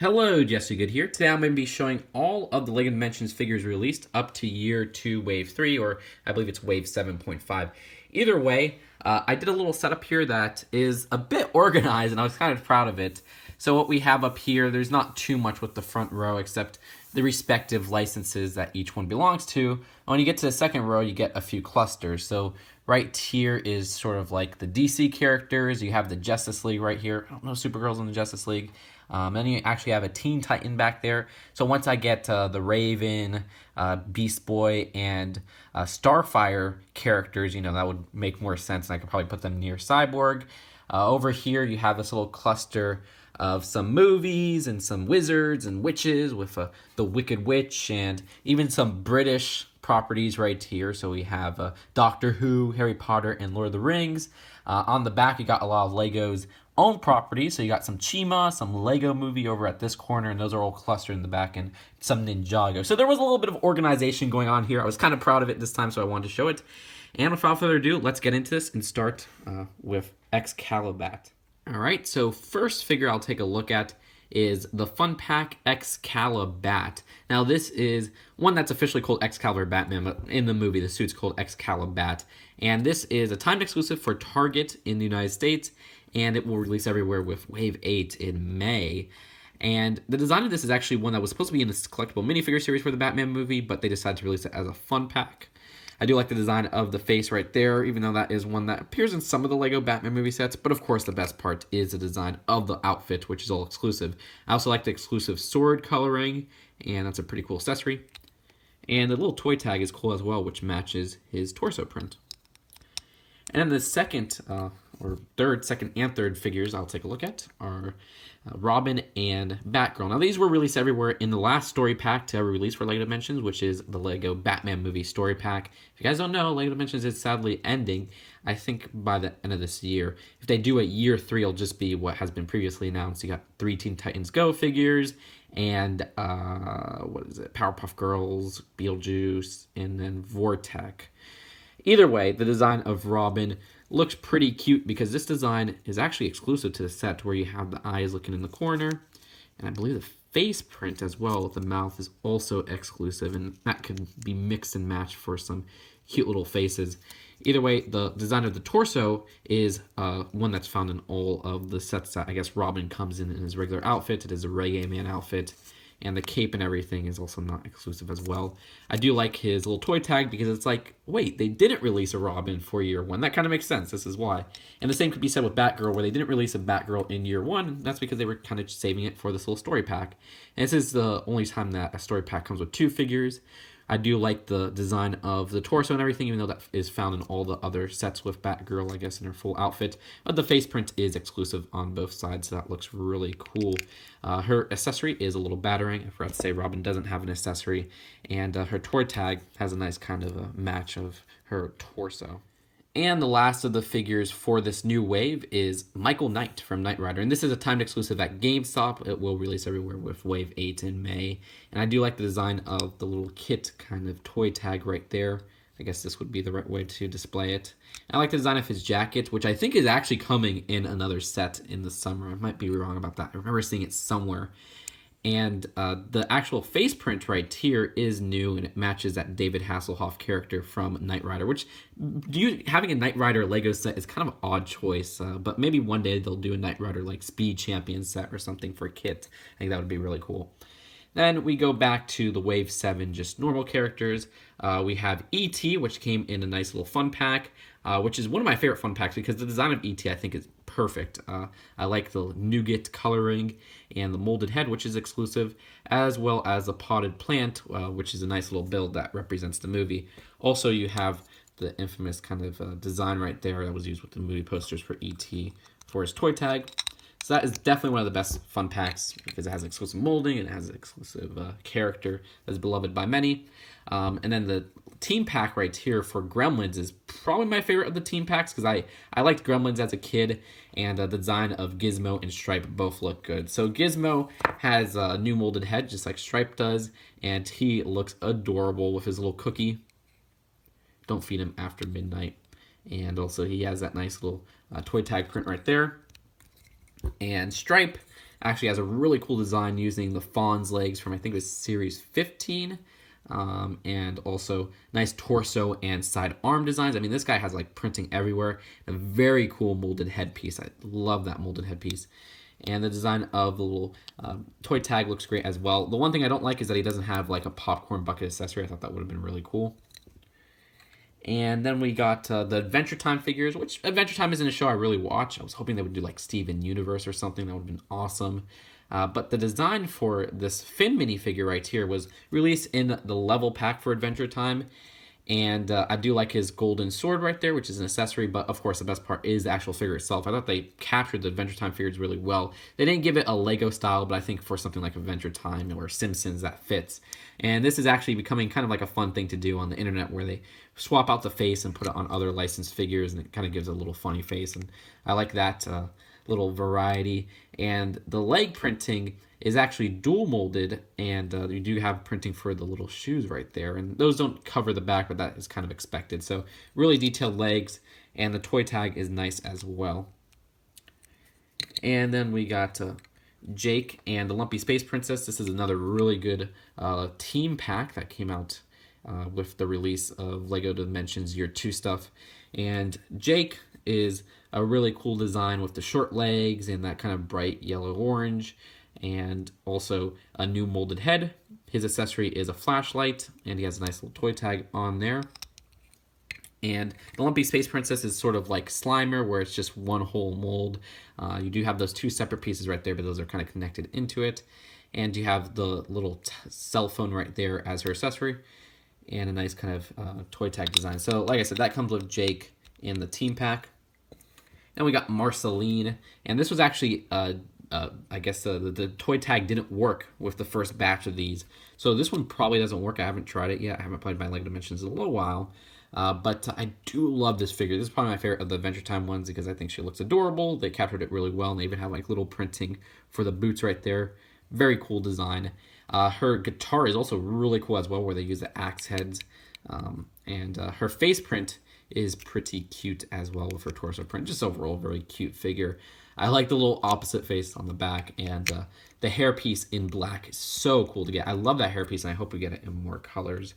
Hello, Jesse Good here. Today I'm going to be showing all of the LEGO Dimensions figures released up to year 2, wave 3, or I believe it's wave 7.5. Either way, I did a little setup here that is a bit organized, and I was kind of proud of it. So what we have up here, there's not too much with the front row, except the respective licenses that each one belongs to. When you get to the second row, you get a few clusters. So right here is sort of like the DC characters. You have the Justice League right here. I don't know, Supergirl's in the Justice League. Then you actually have a Teen Titan back there. So once I get the Raven, Beast Boy, and Starfire characters, that would make more sense, and I could probably put them near Cyborg. Over here, you have this little cluster of some movies and some wizards and witches with the Wicked Witch and even some British properties right here. So we have Doctor Who, Harry Potter, and Lord of the Rings. On the back, you got a lot of Lego's own properties. So you got some Chima, some Lego Movie over at this corner, and those are all clustered in the back, and some Ninjago. So there was a little bit of organization going on here. I was kind of proud of it this time, so I wanted to show it. And without further ado, let's get into this and start with Excalibat. All right, so first figure I'll take a look at is the Fun Pack Excalibat. Now this is one that's officially called Excalibur Batman, but in the movie the suit's called Excalibat. And this is a timed exclusive for Target in the United States, and it will release everywhere with Wave 8 in May. And the design of this is actually one that was supposed to be in this collectible minifigure series for the Batman movie, but they decided to release it as a fun pack. I do like the design of the face right there, even though that is one that appears in some of the Lego Batman movie sets. But of course, the best part is the design of the outfit, which is all exclusive. I also like the exclusive sword coloring, and that's a pretty cool accessory. And the little toy tag is cool as well, which matches his torso print. And then the second and third figures I'll take a look at are Robin and Batgirl. Now these were released everywhere in the last story pack to ever release for LEGO Dimensions, which is the LEGO Batman movie story pack. If you guys don't know, LEGO Dimensions is sadly ending, I think, by the end of this year. If they do it, year 3 will just be what has been previously announced. You got 3 Teen Titans Go figures, and Powerpuff Girls, Beetlejuice, and then Vortech. Either way, the design of Robin looks pretty cute because this design is actually exclusive to the set, where you have the eyes looking in the corner, and I believe the face print as well with the mouth is also exclusive, and that could be mixed and matched for some cute little faces. Either way, the design of the torso is one that's found in all of the sets that I guess Robin comes in his regular outfit. It is a Reggae Man outfit. And the cape and everything is also not exclusive as well. I do like his little toy tag because it's like, wait, they didn't release a Robin for year 1. That kind of makes sense. This is why. And the same could be said with Batgirl, where they didn't release a Batgirl in year 1. That's because they were kind of saving it for this little story pack. And this is the only time that a story pack comes with 2 figures. I do like the design of the torso and everything, even though that is found in all the other sets with Batgirl, I guess, in her full outfit. But the face print is exclusive on both sides, so that looks really cool. Her accessory is a little battering. I forgot to say Robin doesn't have an accessory. And her toy tag has a nice kind of a match of her torso. And the last of the figures for this new wave is Michael Knight from Knight Rider. And this is a timed exclusive at GameStop. It will release everywhere with Wave 8 in May. And I do like the design of the little kit kind of toy tag right there. I guess this would be the right way to display it. I like the design of his jacket, which I think is actually coming in another set in the summer. I might be wrong about that. I remember seeing it somewhere. And the actual face print right here is new, and it matches that David Hasselhoff character from Knight Rider, which having a Knight Rider Lego set is kind of an odd choice, but maybe one day they'll do a Knight Rider like Speed Champion set or something for Kit. I think that would be really cool. Then we go back to the Wave 7, just normal characters. We have E.T., which came in a nice little fun pack, which is one of my favorite fun packs because the design of E.T. I think is perfect. I like the nougat coloring and the molded head, which is exclusive, as well as the potted plant, which is a nice little build that represents the movie. Also, you have the infamous kind of design right there that was used with the movie posters for E.T. for his toy tag. So that is definitely one of the best fun packs because it has exclusive molding and it has an exclusive character that's beloved by many. And then the team pack right here for Gremlins is probably my favorite of the team packs because I liked Gremlins as a kid, and the design of Gizmo and Stripe both look good. So Gizmo has a new molded head just like Stripe does, and he looks adorable with his little cookie. Don't feed him after midnight. And also he has that nice little toy tag print right there. And Stripe actually has a really cool design using the fawn's legs from, I think it was series 15. And also nice torso and side arm designs. I mean, this guy has like printing everywhere. A very cool molded headpiece. I love that molded headpiece. And the design of the little toy tag looks great as well. The one thing I don't like is that he doesn't have like a popcorn bucket accessory. I thought that would have been really cool. And then we got the Adventure Time figures, which Adventure Time isn't a show I really watch. I was hoping they would do like Steven Universe or something. That would have been awesome. But the design for this Finn minifigure right here was released in the level pack for Adventure Time. And I do like his golden sword right there, which is an accessory. But of course, the best part is the actual figure itself. I thought they captured the Adventure Time figures really well. They didn't give it a Lego style, but I think for something like Adventure Time or Simpsons, that fits. And this is actually becoming kind of like a fun thing to do on the internet, where they swap out the face and put it on other licensed figures, and it kind of gives a little funny face. And I like that little variety. And the leg printing is actually dual molded, and you do have printing for the little shoes right there, and those don't cover the back, but that is kind of expected. So really detailed legs, and the toy tag is nice as well. And then we got Jake and the Lumpy Space Princess. This is another really good team pack that came out with the release of LEGO Dimensions Year 2 stuff. And Jake is a really cool design with the short legs and that kind of bright yellow-orange, and also a new molded head. His accessory is a flashlight, and he has a nice little toy tag on there. And the Lumpy Space Princess is sort of like Slimer, where it's just one whole mold. You do have those two separate pieces right there, but those are kind of connected into it. And you have the little cell phone right there as her accessory, and a nice kind of toy tag design. So like I said, that comes with Jake in the team pack. Then we got Marceline, and this was actually, I guess the toy tag didn't work with the first batch of these. So this one probably doesn't work. I haven't tried it yet. I haven't played by LEGO Dimensions in a little while. But I do love this figure. This is probably my favorite of the Adventure Time ones because I think she looks adorable. They captured it really well, and they even have like little printing for the boots right there. Very cool design. Her guitar is also really cool as well, where they use the axe heads. And her face print is pretty cute as well with her torso print. Just overall, very cute figure. I like the little opposite face on the back, and the hairpiece in black is so cool to get. I love that hairpiece, and I hope we get it in more colors.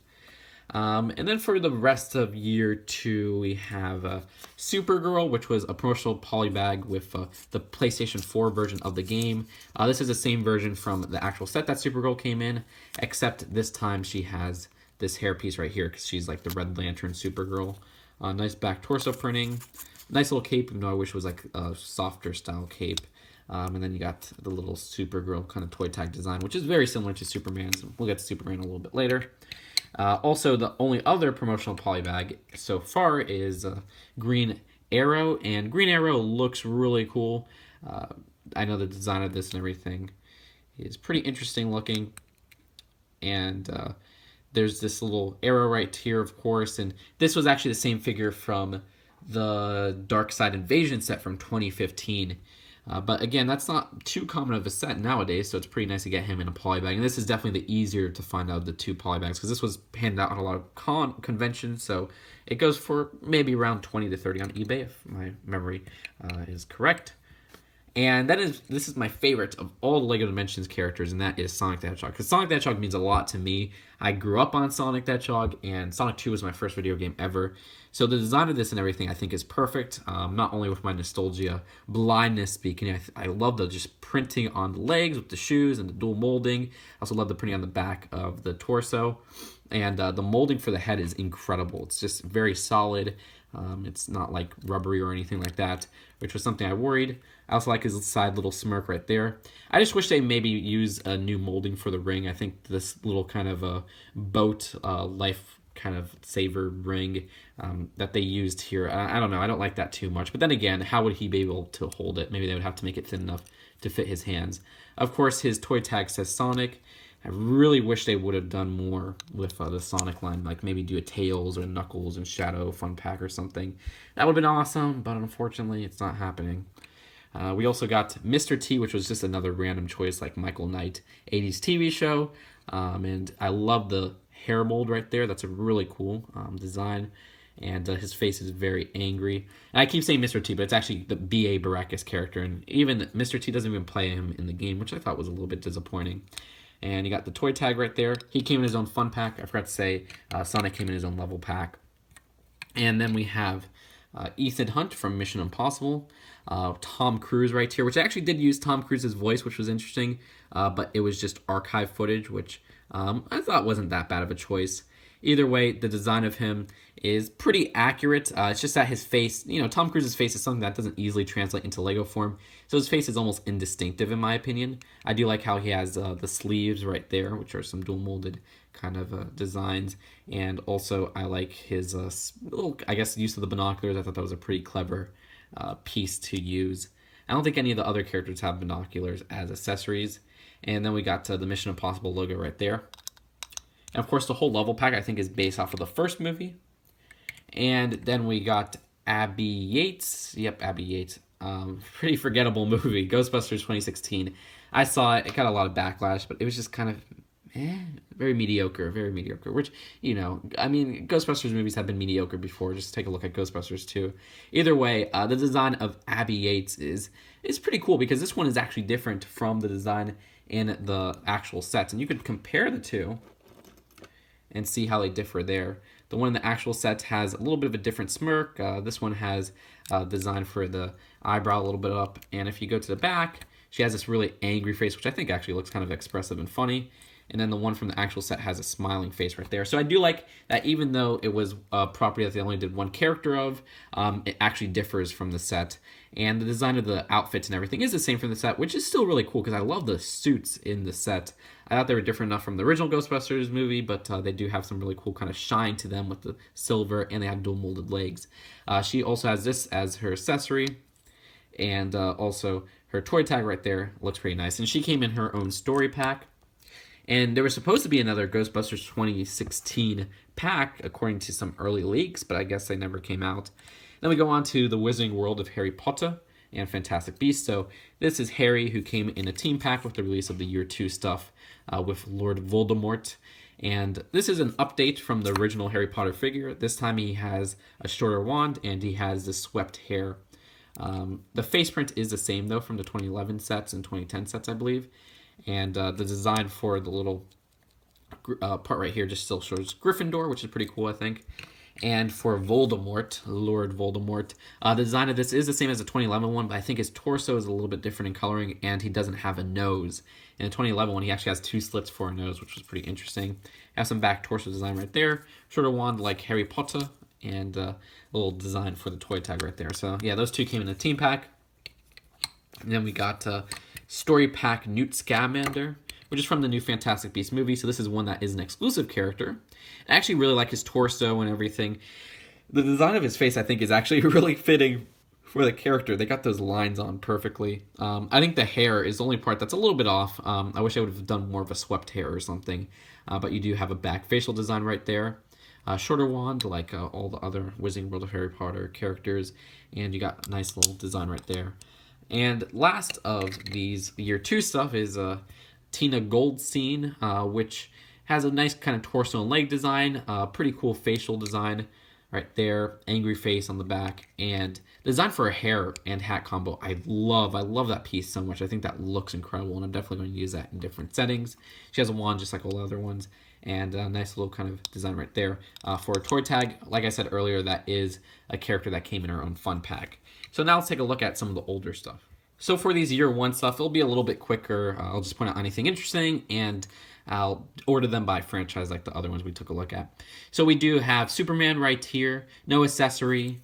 And then for the rest of year 2, we have Supergirl, which was a promotional polybag with the PlayStation 4 version of the game. This is the same version from the actual set that Supergirl came in, except this time she has this hairpiece right here because she's like the Red Lantern Supergirl. Nice back torso printing. Nice little cape, even though I wish it was like a softer style cape. And then you got the little Supergirl kind of toy tag design, which is very similar to Superman's. We'll get to Superman a little bit later. Also, the only other promotional polybag so far is Green Arrow, and Green Arrow looks really cool. I know the design of this and everything is pretty interesting looking, and there's this little arrow right here, of course, and this was actually the same figure from the Darkseid Invasion set from 2015. But again, that's not too common of a set nowadays, so it's pretty nice to get him in a polybag. And this is definitely the easier to find out of the two polybags, because this was handed out on a lot of conventions, so it goes for maybe around 20 to 30 on eBay, if my memory is correct. And this is my favorite of all the LEGO Dimensions characters, and that is Sonic the Hedgehog. Because Sonic the Hedgehog means a lot to me. I grew up on Sonic the Hedgehog, and Sonic 2 was my first video game ever. So the design of this and everything I think is perfect, not only with my nostalgia blindness speaking. I love the just printing on the legs with the shoes and the dual molding. I also love the printing on the back of the torso. And the molding for the head is incredible. It's just very solid. It's not like rubbery or anything like that, which was something I worried. I also like his side little smirk right there. I just wish they maybe use a new molding for the ring. I think this little kind of a boat life kind of saver ring that they used here, I don't know. I don't like that too much. But then again, how would he be able to hold it? Maybe they would have to make it thin enough to fit his hands. Of course, his toy tag says Sonic. I really wish they would have done more with the Sonic line, like maybe do a Tails or Knuckles and Shadow fun pack or something. That would have been awesome, but unfortunately, it's not happening. We also got Mr. T, which was just another random choice, like Michael Knight 80s TV show. And I love the hair mold right there. That's a really cool design. and his face is very angry. And I keep saying Mr. T, but it's actually the B.A. Baracus character, and even Mr. T doesn't even play him in the game, which I thought was a little bit disappointing. And you got the toy tag right there. He came in his own fun pack. I forgot to say Sonic came in his own level pack. And then we have Ethan Hunt from Mission Impossible. Tom Cruise right here, which I actually did use Tom Cruise's voice, which was interesting, but it was just archive footage, which I thought wasn't that bad of a choice. Either way, the design of him is pretty accurate. It's just that his face, Tom Cruise's face is something that doesn't easily translate into Lego form, so his face is almost indistinctive in my opinion. I do like how he has the sleeves right there, which are some dual molded kind of designs, and also I like his little, I guess, use of the binoculars. I thought that was a pretty clever piece to use. I don't think any of the other characters have binoculars as accessories. And then we got the Mission Impossible logo right there. And of course, the whole level pack I think is based off of the first movie. And then we got Abby Yates. Yep, Abby Yates. Pretty forgettable movie, Ghostbusters 2016. I saw it. It got a lot of backlash, but it was just kind of very mediocre, which, Ghostbusters movies have been mediocre before. Just take a look at Ghostbusters 2. Either way, the design of Abby Yates is pretty cool because this one is actually different from the design in the actual sets. And you could compare the two and see how they differ there. The one in the actual set has a little bit of a different smirk. This one has design for the eyebrow a little bit up. And if you go to the back, she has this really angry face, which I think actually looks kind of expressive and funny. And then the one from the actual set has a smiling face right there. So I do like that even though it was a property that they only did one character of, it actually differs from the set. And the design of the outfits and everything is the same from the set, which is still really cool because I love the suits in the set. I thought they were different enough from the original Ghostbusters movie, but they do have some really cool kind of shine to them with the silver, and they have dual molded legs. She also has this as her accessory, and also her toy tag right there looks pretty nice. And she came in her own story pack. And there was supposed to be another Ghostbusters 2016 pack, according to some early leaks, but I guess they never came out. Then we go on to the Wizarding World of Harry Potter and Fantastic Beasts. So this is Harry, who came in a team pack with the release of the Year 2 stuff with Lord Voldemort. And this is an update from the original Harry Potter figure. This time he has a shorter wand and he has the swept hair. The face print is the same, though, from the 2011 sets and 2010 sets, I believe. And the design for the little part right here just still shows Gryffindor, which is pretty cool, I think. And for Voldemort, Lord Voldemort, the design of this is the same as the 2011 one, but I think his torso is a little bit different in coloring, and he doesn't have a nose. In the 2011 one, he actually has two slits for a nose, which was pretty interesting. Have some back torso design right there. Shorter wand like Harry Potter, and a little design for the toy tag right there. So, yeah, those two came in the team pack. And then we got Story Pack Newt Scamander, which is from the new Fantastic Beasts movie. So this is one that is an exclusive character. I actually really like his torso and everything. The design of his face, I think, is actually really fitting for the character. They got those lines on perfectly. I think the hair is the only part that's a little bit off. I wish I would have done more of a swept hair or something. But you do have a back facial design right there. Shorter wand, like all the other Wizarding World of Harry Potter characters. And you got a nice little design right there. And last of these Year 2 stuff is Tina Goldstein, which has a nice kind of torso and leg design, pretty cool facial design right there, angry face on the back, and design for a hair and hat combo. I love that piece so much. I think that looks incredible, and I'm definitely going to use that in different settings. She has a wand just like all the other ones, and a nice little kind of design right there. For a toy tag, like I said earlier, that is a character that came in her own fun pack. So now let's take a look at some of the older stuff. So for these Year 1 stuff, it'll be a little bit quicker. I'll just point out anything interesting, and I'll order them by franchise like the other ones we took a look at. So we do have Superman right here, no accessory.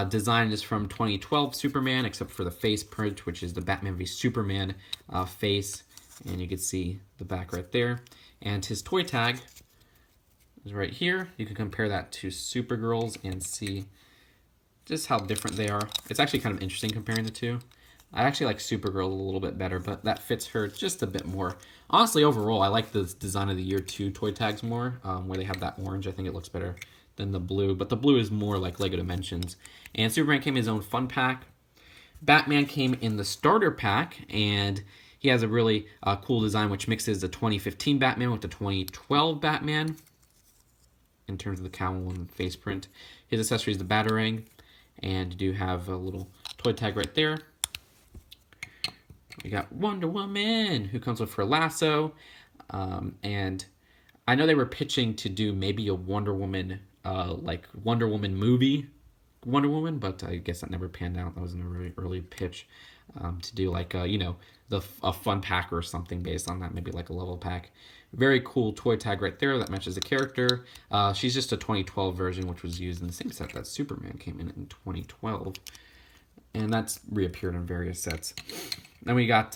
Design is from 2012 Superman, except for the face print, which is the Batman v Superman face. And you can see the back right there. And his toy tag is right here. You can compare that to Supergirl's and see just how different they are. It's actually kind of interesting comparing the two. I actually like Supergirl a little bit better, but that fits her just a bit more. Honestly, overall, I like the design of the Year 2 toy tags more, where they have that orange. I think it looks better than the blue, but the blue is more like LEGO Dimensions. And Superman came in his own fun pack. Batman came in the starter pack, and he has a really cool design, which mixes the 2015 Batman with the 2012 Batman. in terms of the cowl and face print. His accessory is the Batarang, and you do have a little toy tag right there. We got Wonder Woman, who comes with her lasso, and I know they were pitching to do maybe a Wonder Woman, like Wonder Woman movie, Wonder Woman, but I guess that never panned out. That was in a really early pitch to do like a fun pack or something based on that, maybe like a level pack. Very cool toy tag right there that matches the character. She's just a 2012 version, which was used in the same set that Superman came in 2012, and that's reappeared in various sets. Then we got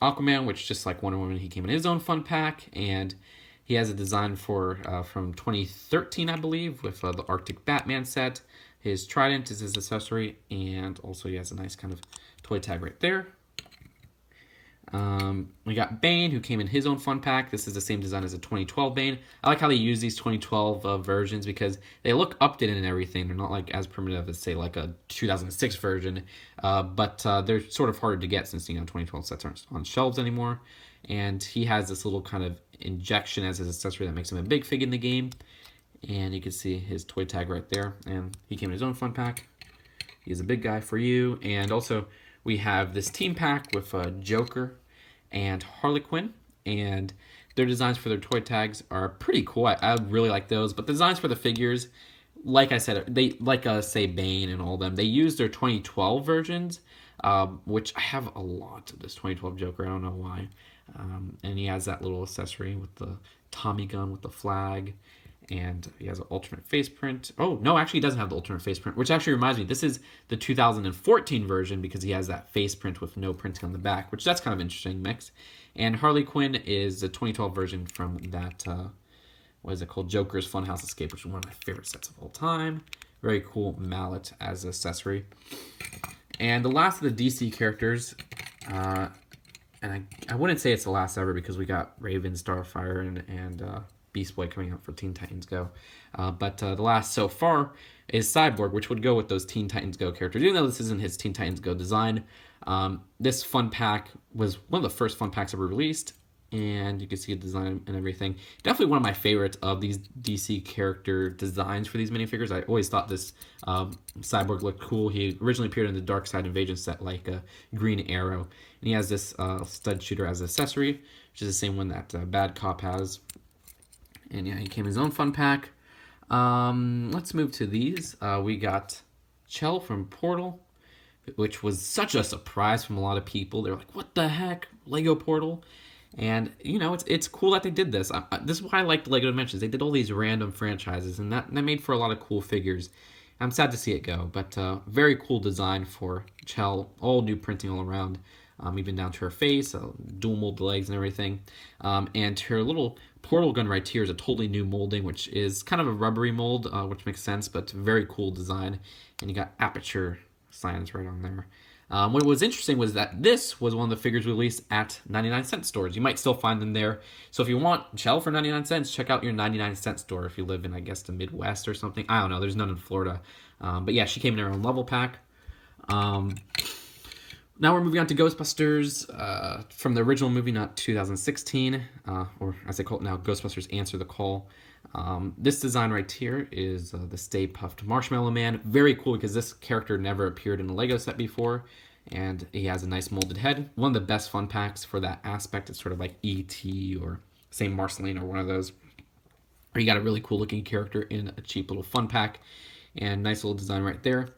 Aquaman, which just like Wonder Woman, he came in his own fun pack, and he has a design for from 2013, I believe, with the Arctic Batman set. His trident is his accessory, and also he has a nice kind of toy tag right there. We got Bane, who came in his own fun pack. This is the same design as a 2012 Bane. I like how they use these 2012 versions because they look updated and everything. They're not like as primitive as say like a 2006 version, but they're sort of harder to get since 2012 sets aren't on shelves anymore. And he has this little kind of injection as his accessory that makes him a big fig in the game. And you can see his toy tag right there. And he came in his own fun pack. He's a big guy for you. And also we have this team pack with Joker and Harley Quinn. And their designs for their toy tags are pretty cool. I really like those. But the designs for the figures, like I said, they like say Bane and all of them. They use their 2012 versions, which I have a lot of this 2012 Joker. I don't know why. And he has that little accessory with the Tommy gun with the flag. And he has an alternate face print. Oh, no, actually he doesn't have the alternate face print, which actually reminds me, this is the 2014 version because he has that face print with no printing on the back, which that's kind of interesting mix. And Harley Quinn is the 2012 version from that, what is it called? Joker's Funhouse Escape, which is one of my favorite sets of all time. Very cool mallet as an accessory. And the last of the DC characters, and I wouldn't say it's the last ever because we got Raven, Starfire, and Beast Boy coming out for Teen Titans Go. But the last so far is Cyborg, which would go with those Teen Titans Go characters. Even though this isn't his Teen Titans Go design, this fun pack was one of the first fun packs ever released. And you can see the design and everything. Definitely one of my favorites of these DC character designs for these minifigures. I always thought this Cyborg looked cool. He originally appeared in the Darkseid Invasion set like a Green Arrow. And he has this stud shooter as an accessory, which is the same one that Bad Cop has. And yeah, he came in his own fun pack. Let's move to these. We got Chell from Portal, which was such a surprise from a lot of people. They're like, what the heck? Lego Portal? And, it's cool that they did this. This is why I like the LEGO Dimensions. They did all these random franchises, and that made for a lot of cool figures. I'm sad to see it go, but very cool design for Chell. All new printing all around, even down to her face, dual mold legs and everything. And her little portal gun right here is a totally new molding, which is kind of a rubbery mold, which makes sense, but very cool design. And you got Aperture signs right on there. What was interesting was that this was one of the figures released at 99-cent stores. You might still find them there. So if you want Chell for 99 cents, check out your 99-cent store if you live in, I guess, the Midwest or something. I don't know. There's none in Florida. But yeah, she came in her own level pack. Now we're moving on to Ghostbusters from the original movie, not 2016, or as they call it now, Ghostbusters Answer the Call. This design right here is the Stay Puft Marshmallow Man. Very cool because this character never appeared in a Lego set before, and he has a nice molded head. One of the best fun packs for that aspect. It's sort of like E.T. or St. Marceline or one of those. Or you got a really cool looking character in a cheap little fun pack, and nice little design right there.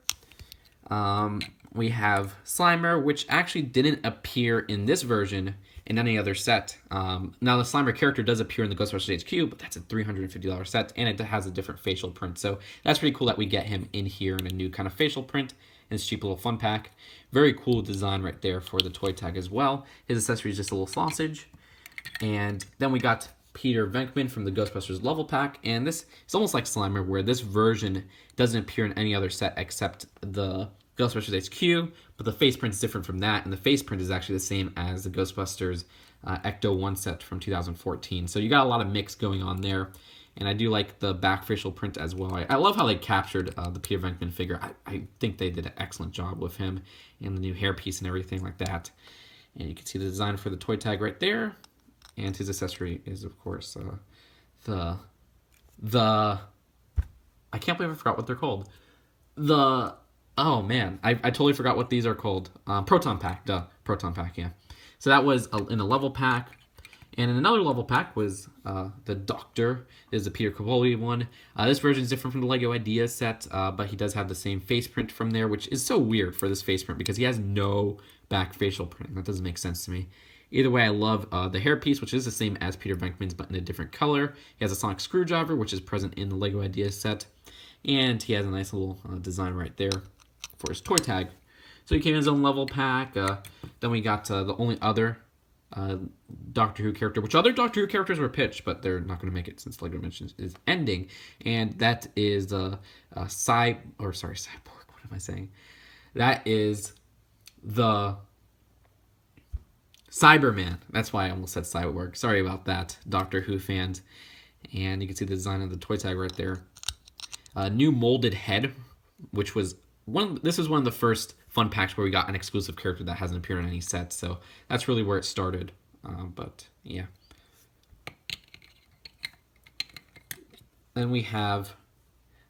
We have Slimer, which actually didn't appear in this version in any other set. Now, the Slimer character does appear in the Ghostbusters HQ, but that's a $350 set, and it has a different facial print. So that's pretty cool that we get him in here in a new kind of facial print in this cheap little fun pack. Very cool design right there for the toy tag as well. His accessory is just a little sausage. And then we got Peter Venkman from the Ghostbusters level pack, and this is almost like Slimer, where this version doesn't appear in any other set except the Ghostbusters HQ, but the face print is different from that, and the face print is actually the same as the Ghostbusters Ecto 1 set from 2014. So you got a lot of mix going on there, and I do like the back facial print as well. I love how they captured the Peter Venkman figure. I think they did an excellent job with him and the new hairpiece and everything like that. And you can see the design for the toy tag right there, and his accessory is, of course, the the I can't believe I forgot what they're called. The Oh man, I totally forgot what these are called. Proton pack, duh, proton pack, yeah. So that was in a level pack, and in another level pack was the Doctor. Is the Peter Capaldi one. This version is different from the Lego Ideas set, but he does have the same face print from there, which is so weird for this face print because he has no back facial print. That doesn't make sense to me. Either way, I love the hairpiece, which is the same as Peter Venkman's, but in a different color. He has a sonic screwdriver, which is present in the Lego Ideas set. And he has a nice little design right there for his toy tag. So he came in his own level pack. Then we got the only other Doctor Who character, which other Doctor Who characters were pitched, but they're not going to make it since Lego Dimensions is ending. And that is Cyborg. What am I saying? That is the Cyberman. That's why I almost said Cyborg. Sorry about that, Doctor Who fans. And you can see the design of the toy tag right there. New molded head, which was this was one of the first fun packs where we got an exclusive character that hasn't appeared in any sets, so that's really where it started. But yeah. Then we have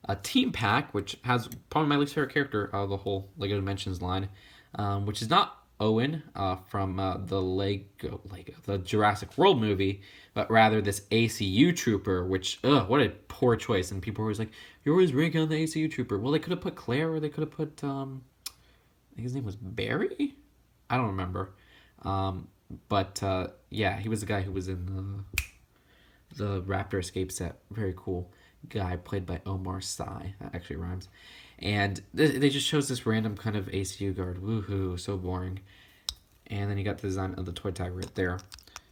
a team pack, which has probably my least favorite character of the whole Lego Dimensions line, which is not Owen from the Jurassic World movie, but rather this ACU trooper, which, what a poor choice. And people were always like, you're always ranking on the ACU trooper. Well, they could have put Claire, or they could have put, I think his name was Barry? I don't remember. But yeah, he was the guy who was in the Raptor Escape set. Very cool guy, played by Omar Sy. That actually rhymes. And they just chose this random kind of ACU guard. Woohoo, so boring. And then you got the design of the toy tag right there.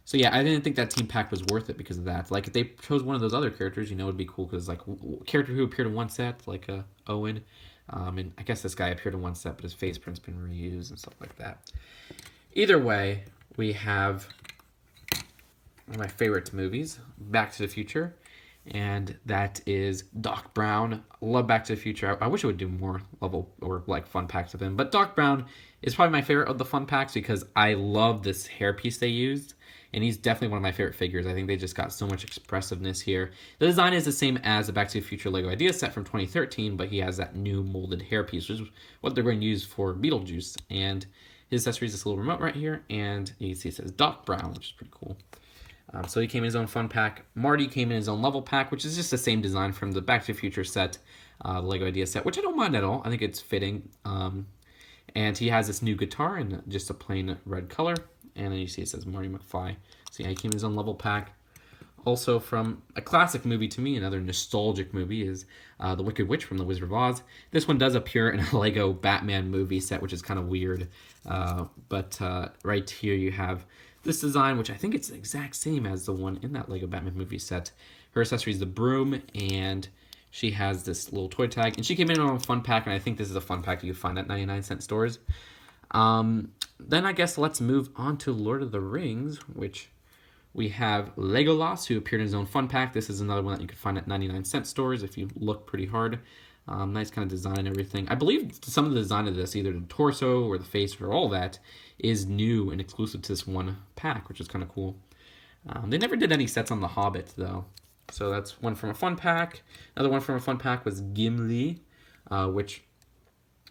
So yeah, I didn't think that team pack was worth it because of that. Like, if they chose one of those other characters, it'd be cool because, like, character who appeared in one set, like Owen. And I guess this guy appeared in one set, but his face print's been reused and stuff like that. Either way, we have one of my favorite movies, Back to the Future. And that is Doc Brown. Love Back to the Future. I wish it would do more level or like fun packs with him. But Doc Brown is probably my favorite of the fun packs because I love this hairpiece they used. And he's definitely one of my favorite figures. I think they just got so much expressiveness here. The design is the same as the Back to the Future Lego Ideas set from 2013, but he has that new molded hairpiece, which is what they're going to use for Beetlejuice. And his accessory is this little remote right here. And you can see it says Doc Brown, which is pretty cool. So he came in his own fun pack. Marty came in his own level pack, which is just the same design from the Back to the Future set, the Lego Idea set, which I don't mind at all. I think it's fitting. And he has this new guitar in just a plain red color. And then you see it says Marty McFly. So yeah, he came in his own level pack. Also from a classic movie to me, another nostalgic movie, is The Wicked Witch from The Wizard of Oz. This one does appear in a Lego Batman movie set, which is kind of weird. But right here you have this design, which I think it's the exact same as the one in that Lego Batman movie set. Her accessory is the broom, and she has this little toy tag. And she came in on a fun pack, and I think this is a fun pack you can find at 99-cent stores. Then I guess let's move on to Lord of the Rings, which we have Legolas, who appeared in his own fun pack. This is another one that you can find at 99-cent stores if you look pretty hard. Nice kind of design and everything. I believe some of the design of this, either the torso or the face or all that, is new and exclusive to this one pack, which is kind of cool. They never did any sets on The Hobbit, though. So that's one from a fun pack. Another one from a fun pack was Gimli, which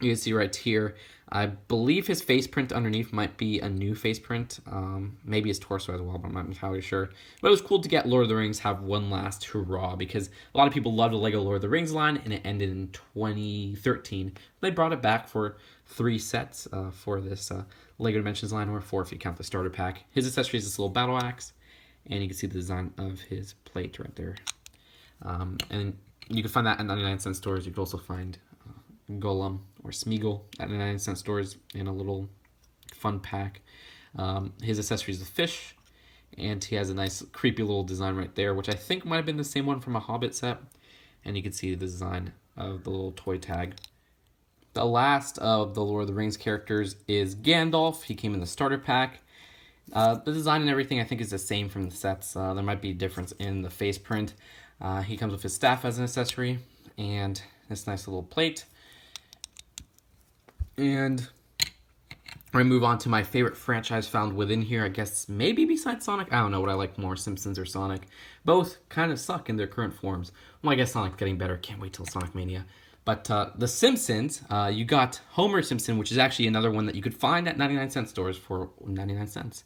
you can see right here. I believe his face print underneath might be a new face print. Maybe his torso as well, but I'm not entirely sure. But it was cool to get Lord of the Rings have one last hurrah, because a lot of people loved the Lego Lord of the Rings line, and it ended in 2013. They brought it back for 3 sets for this Lego Dimensions line, or 4 if you count the starter pack. His accessory is this little battle axe, and you can see the design of his plate right there. And you can find that at 99-cent stores. You can also find Gollum or Smeagol at 99-cent stores in a little fun pack. His accessory is the fish, and he has a nice creepy little design right there, which I think might have been the same one from a Hobbit set. And you can see the design of the little toy tag. The last of the Lord of the Rings characters is Gandalf. He came in the starter pack. The design and everything I think is the same from the sets. There might be a difference in the face print. He comes with his staff as an accessory and this nice little plate. And We're gonna move on to my favorite franchise found within here. I guess maybe besides Sonic. I don't know what I like more, Simpsons or Sonic. Both kind of suck in their current forms. Well, I guess Sonic's getting better. Can't wait till Sonic Mania. But The Simpsons, you got Homer Simpson, which is actually another one that you could find at 99-cent stores for 99 cents.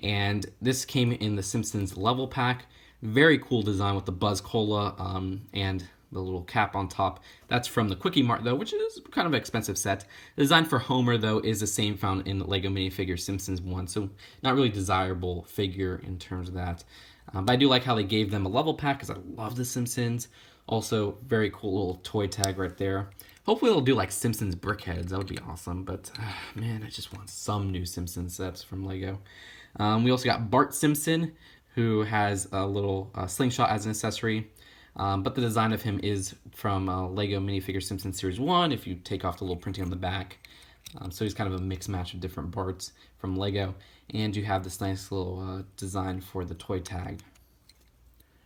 And this came in the Simpsons level pack. Very cool design with the Buzz Cola and the little cap on top. That's from the Quickie Mart, though, which is kind of an expensive set. The design for Homer, though, is the same found in the Lego minifigure Simpsons 1, so not really desirable figure in terms of that. But I do like how they gave them a level pack, because I love the Simpsons. Also, very cool little toy tag right there. Hopefully they'll do like Simpsons Brickheads. That would be awesome. But, man, I just want some new Simpsons sets from Lego. We also got Bart Simpson, who has a little slingshot as an accessory. But the design of him is from Lego Minifigure Simpsons Series 1, if you take off the little printing on the back. So he's kind of a mixed match of different Barts from Lego. And you have this nice little design for the toy tag.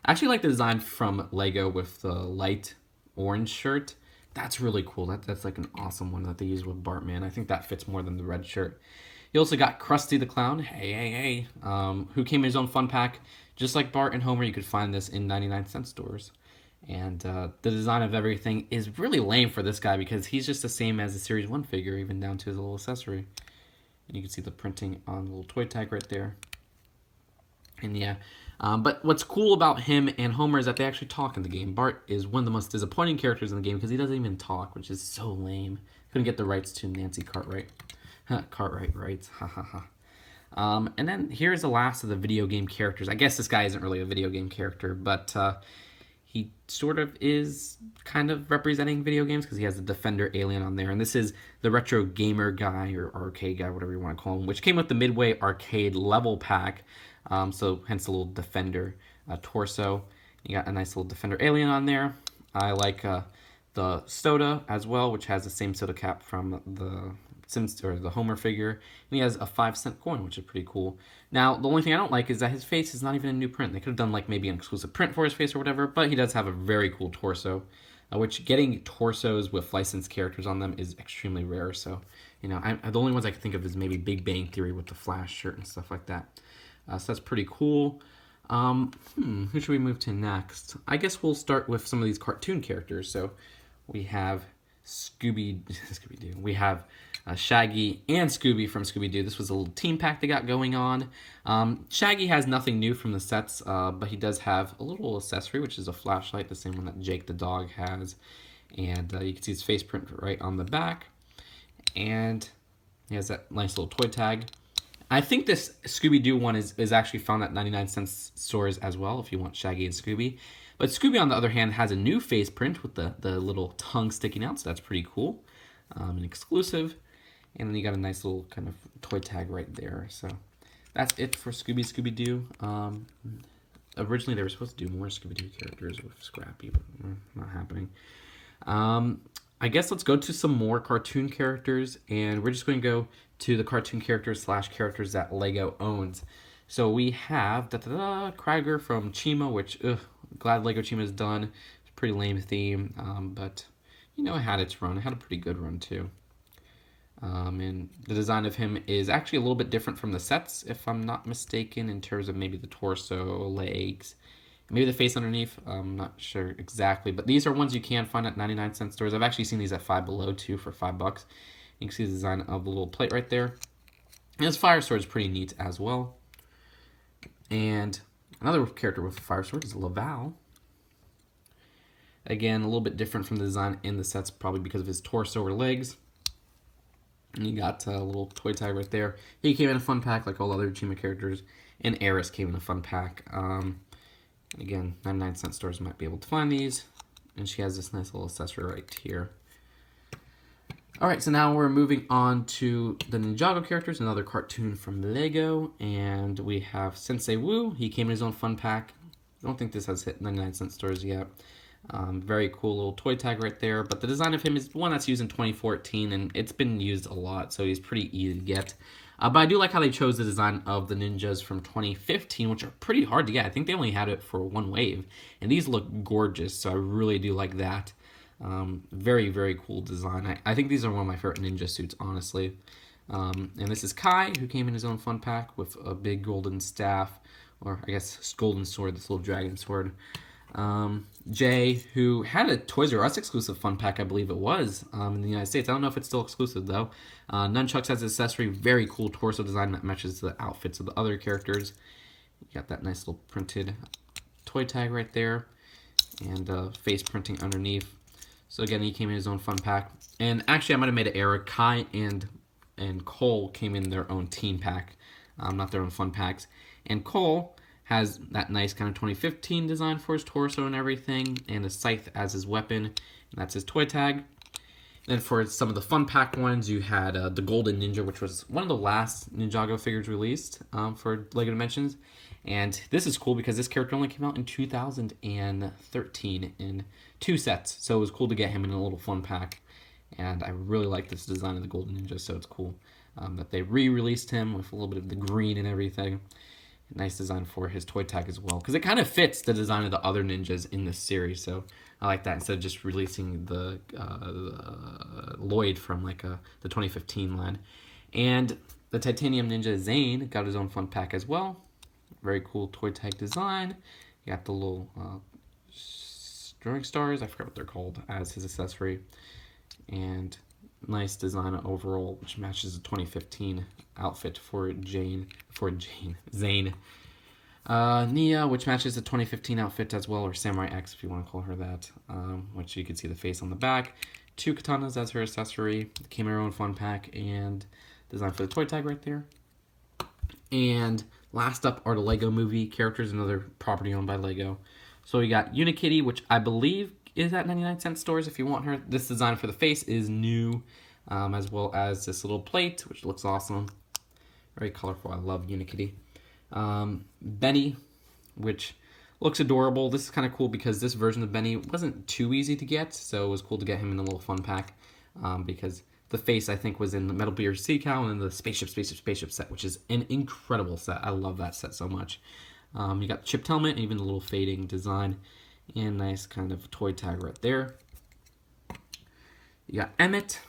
I actually like the design from Lego with the light orange shirt. That's really cool. That's like an awesome one that they use with Bartman. I think that fits more than the red shirt. You also got Krusty the Clown, hey, who came in his own fun pack. Just like Bart and Homer, you could find this in 99-cent stores. And the design of everything is really lame for this guy because he's just the same as the Series 1 figure, even down to his little accessory. And you can see the printing on the little toy tag right there. And yeah, but what's cool about him and Homer is that they actually talk in the game. Bart is one of the most disappointing characters in the game because he doesn't even talk, which is so lame. Couldn't get the rights to Nancy Cartwright. Cartwright rights, ha ha ha. And then here's the last of the video game characters. I guess this guy isn't really a video game character, but he sort of is kind of representing video games because he has the Defender alien on there. And this is the Retro Gamer guy or arcade guy, whatever you want to call him, which came with the Midway Arcade level pack. So hence the little Defender torso. You got a nice little Defender alien on there. I like the soda as well, which has the same soda cap from the the Homer figure, and he has a 5-cent coin, which is pretty cool. Now, the only thing I don't like is that his face is not even a new print. They could have done like maybe an exclusive print for his face or whatever, but he does have a very cool torso, which getting torsos with licensed characters on them is extremely rare. So, you know, the only ones I can think of is maybe Big Bang Theory with the Flash shirt and stuff like that. So that's pretty cool. Who should we move to next? I guess we'll start with some of these cartoon characters. So we have Scooby-Doo. We have Shaggy and Scooby from Scooby-Doo. This was a little team pack they got going on. Shaggy has nothing new from the sets, but he does have a little accessory, which is a flashlight, the same one that Jake the dog has. And you can see his face print right on the back. And he has that nice little toy tag. I think this Scooby-Doo one is actually found at 99-cent stores as well, if you want Shaggy and Scooby. But Scooby, on the other hand, has a new face print with the little tongue sticking out, so that's pretty cool. An exclusive. And then you got a nice little kind of toy tag right there. So that's it for Scooby-Doo. Originally, they were supposed to do more Scooby-Doo characters with Scrappy, but not happening. I guess let's go to some more cartoon characters, and we're just going to go to the cartoon characters / characters that Lego owns. So we have Krieger from Chima, which, glad Lego Chima is done. It's a pretty lame theme, but, you know, it had its run. It had a pretty good run, too. And the design of him is actually a little bit different from the sets, if I'm not mistaken, in terms of maybe the torso, legs, maybe the face underneath. I'm not sure exactly, but these are ones you can find at 99-cent stores. I've actually seen these at Five Below too for $5. You can see the design of the little plate right there. And his fire sword is pretty neat as well. And another character with a fire sword is Laval. Again, a little bit different from the design in the sets, probably because of his torso or legs. And you got a little toy tag right there. He came in a fun pack like all other Chima characters. And Eris came in a fun pack. Again, 99-cent stores might be able to find these. And she has this nice little accessory right here. Alright, so now we're moving on to the Ninjago characters, another cartoon from Lego. And we have Sensei Wu. He came in his own fun pack. I don't think this has hit 99-cent stores yet. Very cool little toy tag right there. But the design of him is one that's used in 2014, and it's been used a lot, so he's pretty easy to get. But I do like how they chose the design of the ninjas from 2015, which are pretty hard to get. I think they only had it for one wave. And these look gorgeous, so I really do like that. Very, very cool design. I think these are one of my favorite ninja suits, honestly. And this is Kai, who came in his own fun pack with a big golden staff, or I guess golden sword, this little dragon sword. Jay, who had a Toys R Us exclusive fun pack, I believe it was, in the United States. I don't know if it's still exclusive, though. Nunchucks as an accessory. Very cool torso design that matches the outfits of the other characters. You got that nice little printed toy tag right there, and face printing underneath. So again, he came in his own fun pack. And actually, I might have made an error. Kai and Cole came in their own team pack, not their own fun packs. And Cole has that nice kind of 2015 design for his torso and everything, and a scythe as his weapon, and that's his toy tag. Then for some of the fun pack ones, you had the Golden Ninja, which was one of the last Ninjago figures released for LEGO Dimensions. And this is cool because this character only came out in 2013 in 2 sets, so it was cool to get him in a little fun pack. And I really like this design of the Golden Ninja, so it's cool that they re-released him with a little bit of the green and everything. Nice design for his toy tag as well, because it kind of fits the design of the other ninjas in this series. So I like that instead of just releasing the Lloyd from like the 2015 line. And the Titanium Ninja Zane got his own fun pack as well. Very cool toy tag design. You got the little throwing stars, I forgot what they're called, as his accessory. And nice design overall, which matches the 2015 outfit for Zane. Nia, which matches the 2015 outfit as well, or Samurai X if you want to call her that, which you can see the face on the back. 2 katanas as her accessory. Came in her own fun pack, and design for the toy tag right there. And last up are the Lego Movie characters, another property owned by Lego. So we got Unikitty, which I believe is at 99-cent stores if you want her. This design for the face is new, as well as this little plate, which looks awesome. Very colorful. I love Unikitty. Benny, which looks adorable. This is kind of cool because this version of Benny wasn't too easy to get, so it was cool to get him in a little fun pack, because the face, I think, was in the Metal Gear Sea Cow and then the Spaceship set, which is an incredible set. I love that set so much. You got the chipped helmet and even the little fading design, and nice kind of toy tag right there. You got Emmett,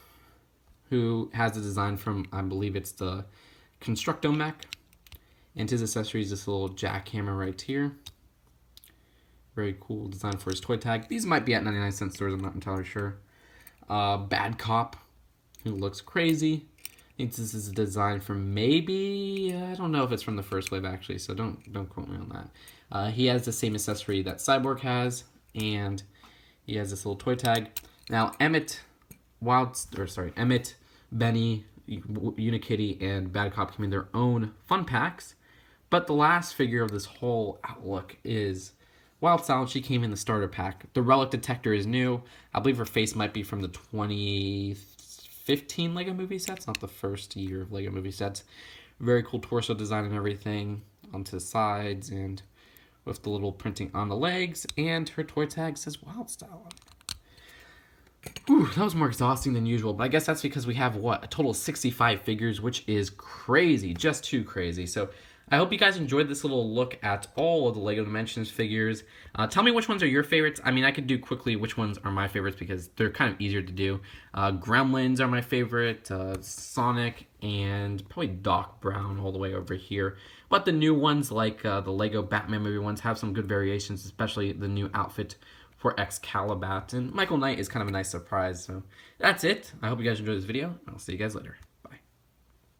who has a design from, I believe it's the Constructomech, and his accessory is this little jackhammer right here. Very cool design for his toy tag. These might be at 99-cent stores, I'm not entirely sure. Bad Cop, who looks crazy. I think this is a design from maybe, I don't know if it's from the first wave actually, so don't quote me on that. He has the same accessory that Cyborg has, and he has this little toy tag. Now Emmett, Benny, Unikitty, and Bad Cop came in their own fun packs, but the last figure of this whole outlook is Wild Style. She came in the starter pack. The Relic Detector is new. I believe her face might be from the 2015 Lego Movie sets, not the first year of Lego Movie sets. Very cool torso design and everything onto the sides, and with the little printing on the legs, and her toy tag says Wild Style on it. Ooh, that was more exhausting than usual, but I guess that's because we have, a total of 65 figures, which is crazy, just too crazy. So I hope you guys enjoyed this little look at all of the LEGO Dimensions figures. Tell me which ones are your favorites. I mean, I could do quickly which ones are my favorites because they're kind of easier to do. Gremlins are my favorite, Sonic, and probably Doc Brown all the way over here. But the new ones, like the LEGO Batman movie ones, have some good variations, especially the new outfit for Excalibur. And Michael Knight is kind of a nice surprise. So that's it. I hope you guys enjoyed this video. I'll see you guys later.